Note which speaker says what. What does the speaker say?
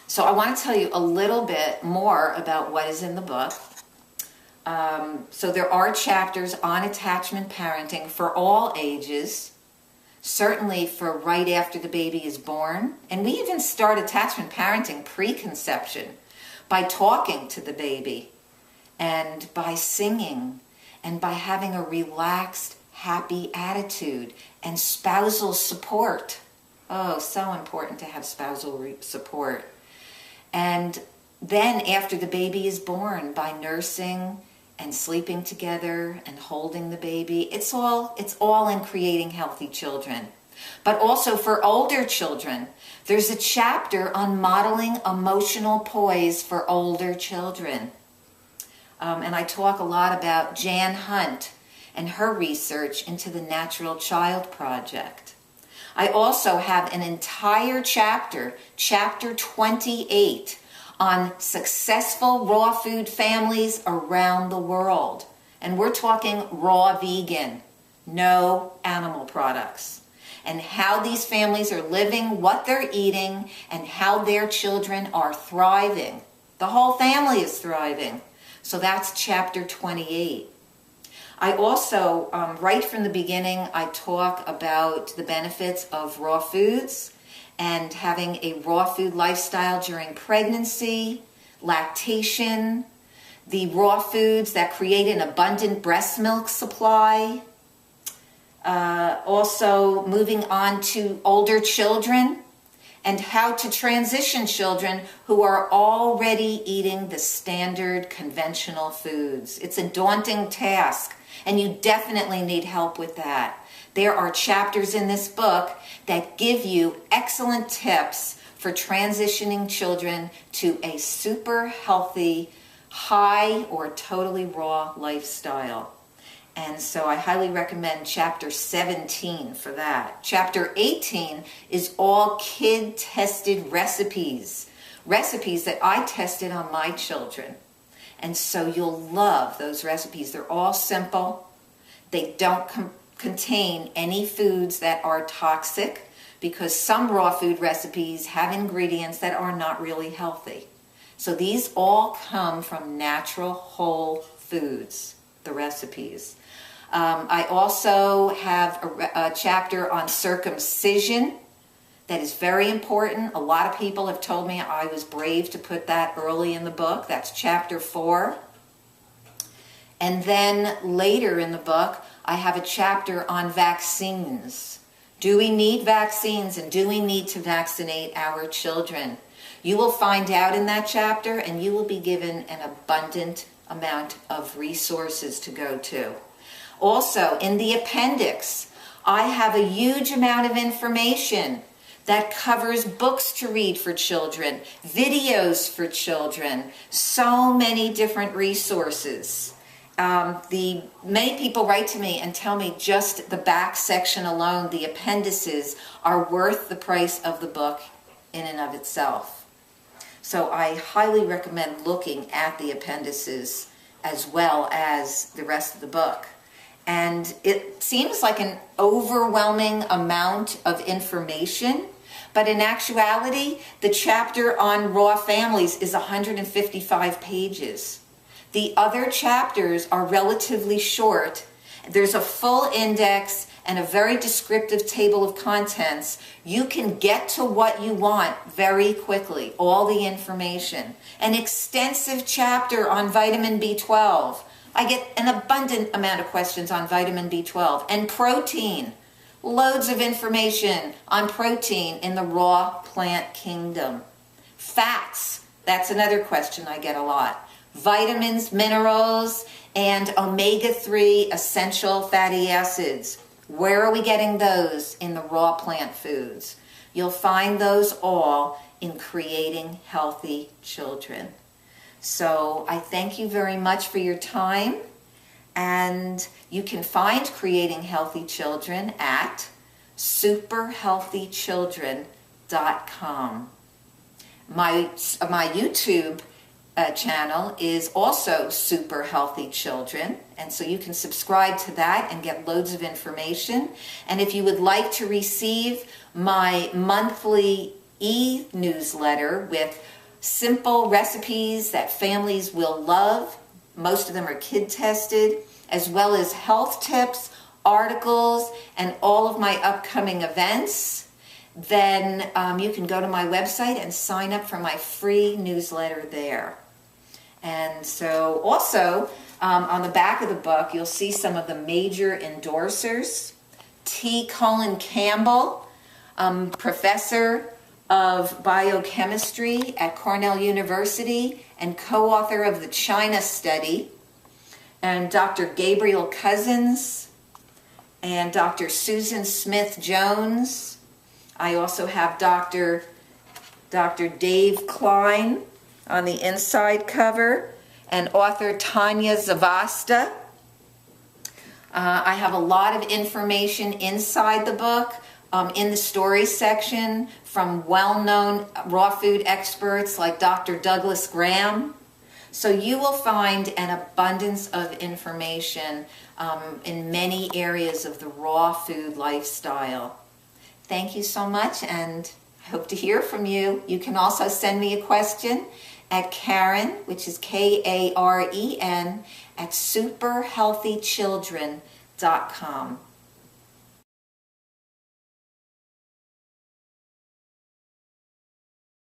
Speaker 1: So I want to tell you a little bit more about what is in the book. So there are chapters on attachment parenting for all ages, certainly for right after the baby is born. And we even start attachment parenting pre-conception by talking to the baby and by singing and by having a relaxed, happy attitude and spousal support. Oh, so important to have spousal support. And then after the baby is born, by nursing and sleeping together and holding the baby. It's all in creating healthy children. But also for older children, there's a chapter on modeling emotional poise for older children. And I talk a lot about Jan Hunt and her research into the Natural Child Project. I also have an entire chapter, chapter 28, on successful raw food families around the world. And we're talking raw vegan, no animal products. And how these families are living, what they're eating, and how their children are thriving. The whole family is thriving. So that's chapter 28. I also, right from the beginning, I talk about the benefits of raw foods and having a raw food lifestyle during pregnancy, lactation, the raw foods that create an abundant breast milk supply. Also moving on to older children and how to transition children who are already eating the standard conventional foods. It's a daunting task, and you definitely need help with that. There are chapters in this book that give you excellent tips for transitioning children to a super healthy, high or totally raw lifestyle. And so I highly recommend chapter 17 for that. Chapter 18 is all kid-tested recipes. Recipes that I tested on my children. And so you'll love those recipes. They're all simple. They don't contain any foods that are toxic, because some raw food recipes have ingredients that are not really healthy. So these all come from natural whole foods, the recipes. I also have a chapter on circumcision that is very important. A lot of people have told me I was brave to put that early in the book. That's chapter 4. And then later in the book, I have a chapter on vaccines. Do we need vaccines, and do we need to vaccinate our children? You will find out in that chapter, and you will be given an abundant amount of resources to go to. Also, in the appendix, I have a huge amount of information that covers books to read for children, videos for children, so many different resources. Many people write to me and tell me just the back section alone, the appendices, are worth the price of the book in and of itself. So I highly recommend looking at the appendices as well as the rest of the book. And it seems like an overwhelming amount of information, but in actuality, the chapter on raw families is 155 pages. The other chapters are relatively short. There's a full index and a very descriptive table of contents. You can get to what you want very quickly, all the information. An extensive chapter on vitamin B12. I get an abundant amount of questions on vitamin B12 and protein. Loads of information on protein in the raw plant kingdom. Fats, that's another question I get a lot. Vitamins, minerals, and omega-3 essential fatty acids. Where are we getting those in the raw plant foods? You'll find those all in Creating Healthy Children. So I thank you very much for your time, and you can find Creating Healthy Children at superhealthychildren.com. My YouTube channel is also Super Healthy Children, and so you can subscribe to that and get loads of information. And if you would like to receive my monthly e-newsletter with simple recipes that families will love. Most of them are kid tested, as well as health tips, articles, and all of my upcoming events, then you can go to my website and sign up for my free newsletter there. And so also on the back of the book, you'll see some of the major endorsers. T. Colin Campbell, professor of biochemistry at Cornell University and co-author of the China study, and Dr. Gabriel Cousins and Dr. Susan Smith Jones. I also have Dr. Dave Klein on the inside cover, and author Tanya Zavasta. I have a lot of information inside the book, in the story section, from well-known raw food experts like Dr. Douglas Graham. So you will find an abundance of information in many areas of the raw food lifestyle. Thank you so much, and I hope to hear from you. You can also send me a question at Karen, which is Karen, at superhealthychildren.com.